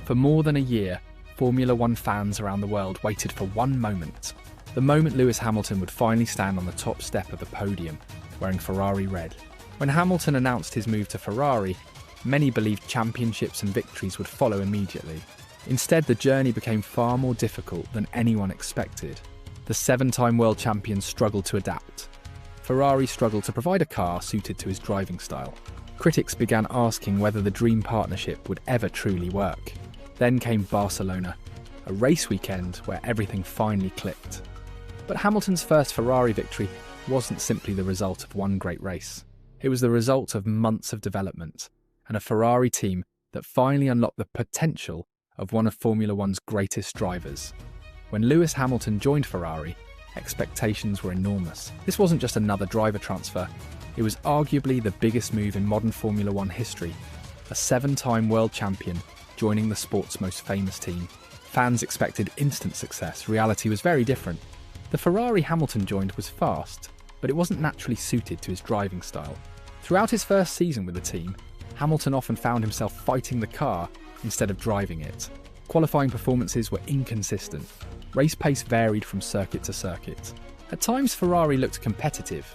For more than a year, Formula One fans around the world waited for one moment. The moment Lewis Hamilton would finally stand on the top step of the podium, wearing Ferrari red. When Hamilton announced his move to Ferrari, many believed championships and victories would follow immediately. Instead, the journey became far more difficult than anyone expected. The 7-time world champion struggled to adapt. Ferrari struggled to provide a car suited to his driving style. Critics began asking whether the dream partnership would ever truly work. Then came Barcelona, a race weekend where everything finally clicked. But Hamilton's first Ferrari victory wasn't simply the result of one great race. It was the result of months of development and a Ferrari team that finally unlocked the potential of one of Formula One's greatest drivers. When Lewis Hamilton joined Ferrari, expectations were enormous. This wasn't just another driver transfer, it was arguably the biggest move in modern Formula One history. A 7-time world champion joining the sport's most famous team. Fans expected instant success. Reality was very different. The Ferrari Hamilton joined was fast, but it wasn't naturally suited to his driving style. Throughout his first season with the team, Hamilton often found himself fighting the car instead of driving it. Qualifying performances were inconsistent. Race pace varied from circuit to circuit. At times, Ferrari looked competitive.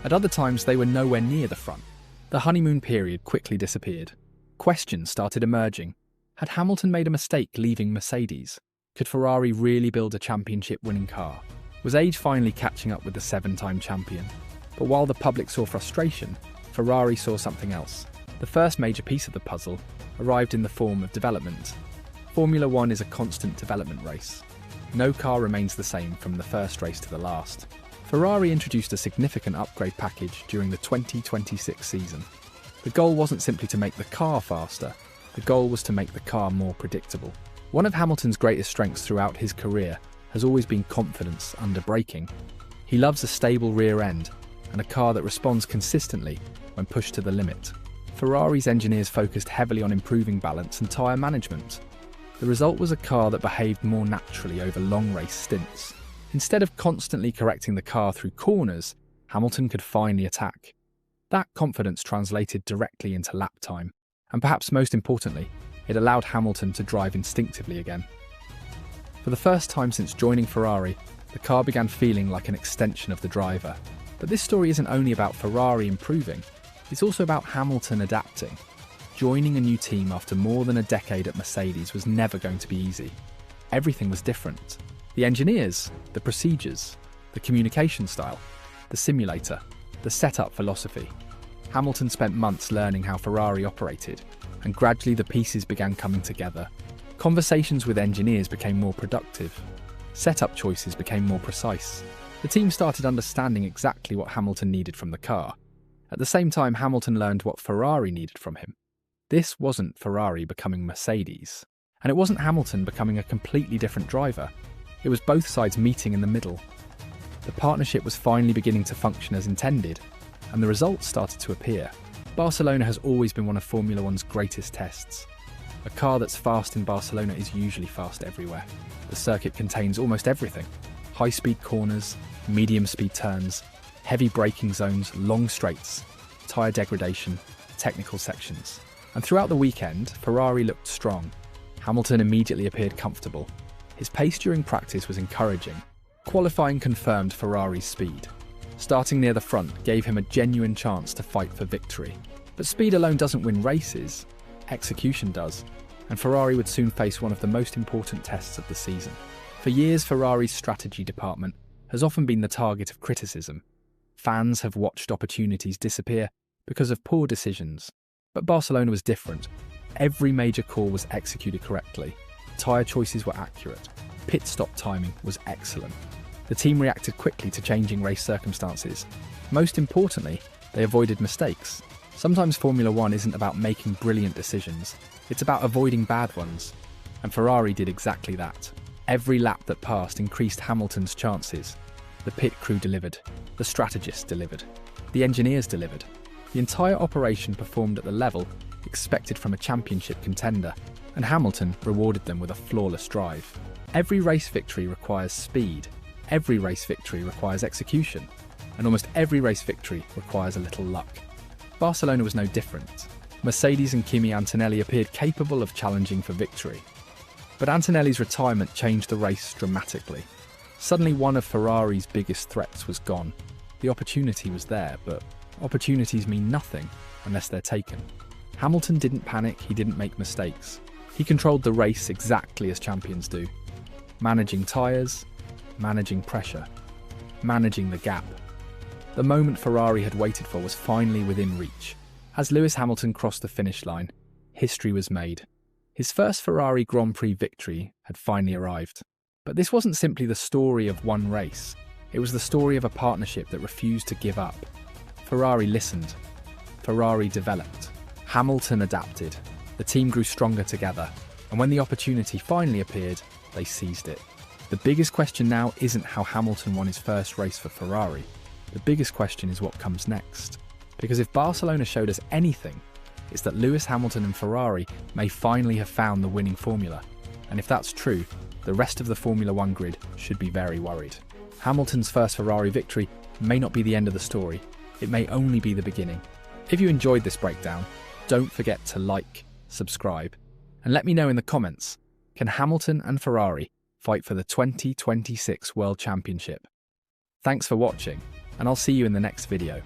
At other times, they were nowhere near the front. The honeymoon period quickly disappeared. Questions started emerging. Had Hamilton made a mistake leaving Mercedes? Could Ferrari really build a championship-winning car? Was age finally catching up with the 7-time champion? But while the public saw frustration, Ferrari saw something else. The first major piece of the puzzle arrived in the form of development. Formula One is a constant development race. No car remains the same from the first race to the last. Ferrari introduced a significant upgrade package during the 2026 season. The goal wasn't simply to make the car faster, the goal was to make the car more predictable. One of Hamilton's greatest strengths throughout his career has always been confidence under braking. He loves a stable rear end and a car that responds consistently when pushed to the limit. Ferrari's engineers focused heavily on improving balance and tyre management. The result was a car that behaved more naturally over long race stints. Instead of constantly correcting the car through corners, Hamilton could finally attack. That confidence translated directly into lap time, and perhaps most importantly, it allowed Hamilton to drive instinctively again. For the first time since joining Ferrari, the car began feeling like an extension of the driver. But this story isn't only about Ferrari improving, it's also about Hamilton adapting. Joining a new team after more than a decade at Mercedes was never going to be easy. Everything was different. The engineers, the procedures, the communication style, the simulator, the setup philosophy. Hamilton spent months learning how Ferrari operated, and gradually the pieces began coming together. Conversations with engineers became more productive. Setup choices became more precise. The team started understanding exactly what Hamilton needed from the car. At the same time, Hamilton learned what Ferrari needed from him. This wasn't Ferrari becoming Mercedes, and it wasn't Hamilton becoming a completely different driver. It was both sides meeting in the middle. The partnership was finally beginning to function as intended, and the results started to appear. Barcelona has always been one of Formula One's greatest tests. A car that's fast in Barcelona is usually fast everywhere. The circuit contains almost everything: high-speed corners, medium-speed turns, heavy braking zones, long straights, tyre degradation, technical sections. And throughout the weekend, Ferrari looked strong. Hamilton immediately appeared comfortable. His pace during practice was encouraging. Qualifying confirmed Ferrari's speed. Starting near the front gave him a genuine chance to fight for victory. But speed alone doesn't win races, execution does, and Ferrari would soon face one of the most important tests of the season. For years, Ferrari's strategy department has often been the target of criticism. Fans have watched opportunities disappear because of poor decisions. But Barcelona was different. Every major call was executed correctly. Tyre choices were accurate. Pit stop timing was excellent. The team reacted quickly to changing race circumstances. Most importantly, they avoided mistakes. Sometimes Formula One isn't about making brilliant decisions, it's about avoiding bad ones. And Ferrari did exactly that. Every lap that passed increased Hamilton's chances. The pit crew delivered. The strategists delivered. The engineers delivered. The entire operation performed at the level expected from a championship contender, and Hamilton rewarded them with a flawless drive. Every race victory requires speed. Every race victory requires execution, and almost every race victory requires a little luck. Barcelona was no different. Mercedes and Kimi Antonelli appeared capable of challenging for victory. But Antonelli's retirement changed the race dramatically. Suddenly one of Ferrari's biggest threats was gone. The opportunity was there, but opportunities mean nothing unless they're taken. Hamilton didn't panic, he didn't make mistakes. He controlled the race exactly as champions do. Managing tyres, managing pressure, managing the gap. The moment Ferrari had waited for was finally within reach. As Lewis Hamilton crossed the finish line, history was made. His first Ferrari Grand Prix victory had finally arrived. But this wasn't simply the story of one race. It was the story of a partnership that refused to give up. Ferrari listened. Ferrari developed. Hamilton adapted. The team grew stronger together. And when the opportunity finally appeared, they seized it. The biggest question now isn't how Hamilton won his first race for Ferrari. The biggest question is what comes next. Because if Barcelona showed us anything, it's that Lewis Hamilton and Ferrari may finally have found the winning formula. And if that's true, the rest of the Formula One grid should be very worried. Hamilton's first Ferrari victory may not be the end of the story. It may only be the beginning. If you enjoyed this breakdown, don't forget to like, subscribe, and let me know in the comments, can Hamilton and Ferrari fight for the 2026 World Championship? Thanks for watching, and I'll see you in the next video.